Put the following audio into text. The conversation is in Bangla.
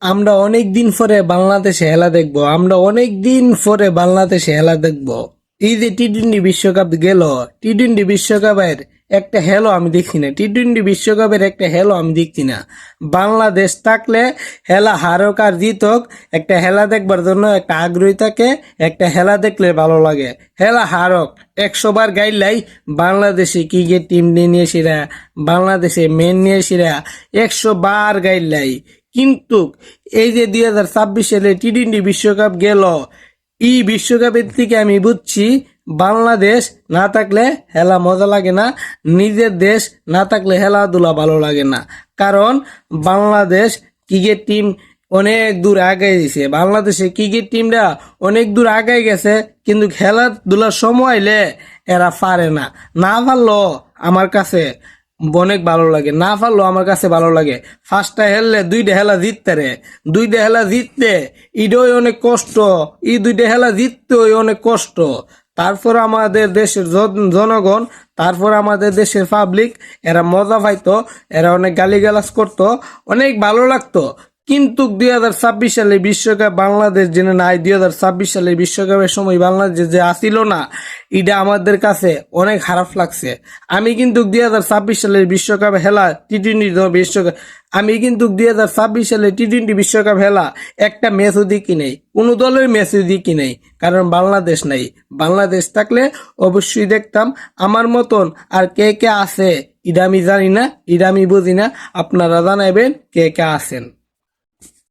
আমরা অনেক দিন পরে বাংলাদেশে খেলা দেখবো। আমরা অনেক দিন পরে বাংলাদেশে খেলা দেখবো। এই যে টি-20 বিশ্বকাপ গেল, টি-20 বিশ্বকাপের একটা হেলো আমি দেখছি না। টি-20 বিশ্বকাপের একটা হেলো আমি দেখছি না। বাংলাদেশ থাকলে হেলা হারক আর জিতক, একটা হেলা দেখবার জন্য একটা আগ্রহী থাকে, একটা হেলা দেখলে ভালো লাগে। হেলা হারক 100 বার গাইলাই বাংলাদেশে ক্রিকেট টিম নিয়ে এসিরা, বাংলাদেশে মেন নিয়ে এসিরা 100 বার গাইলাই। কিন্তু এই যে 2026 সালে টি-20 বিশ্বকাপ গেল, এই বিশ্বকাপের থেকে আমি বুঝছি বাংলাদেশ না থাকলে খেলা মজা লাগে না, নিজের দেশ না থাকলে খেলাধুলা ভালো লাগে না। কারণ বাংলাদেশ ক্রিকেট টিম অনেক দূর আগায় দিছে, বাংলাদেশের ক্রিকেট টিমরা অনেক দূর আগায় গেছে, কিন্তু খেলাধুলার সময় এলে এরা পারে না। না পারলো আমার কাছে অনেক ভালো লাগে, না পারলো আমার কাছে ভালো লাগে। ফার্স্টটা হেললে 2টা খেলা জিততে রে, 2টা খেলা জিততে ইডই অনেক কষ্ট, এই 2টা খেলা জিততে অনেক কষ্ট। তারপর আমাদের দেশের জনগণ, তারপর আমাদের দেশের পাবলিক, এরা মজা পাইতো, এরা অনেক গালিগালাজ করতো, অনেক ভালো লাগতো। কিন্তু 2026 সালে বিশ্বকাপ বাংলাদেশ জেনে নাই, 2026 সালে বিশ্বকাপের সময় বাংলাদেশ যে আসিল না, এটা আমাদের কাছে অনেক খারাপ লাগছে। আমি কিন্তু 2026 সালের বিশ্বকাপ খেলা টি-20 বিশ্বকাপ, আমি কিন্তু 2026 সালে টি-20 বিশ্বকাপ খেলা একটা ম্যাচও দেখি নাই, কোনো দলের ম্যাচও দেখি নাই। কারণ বাংলাদেশ নাই। বাংলাদেশ থাকলে অবশ্যই দেখতাম। আমার মতন আর কে কে আছে এটা আমি জানি না, এটা আমি বুঝি না। আপনারা জানাবেন কে কে আছেন।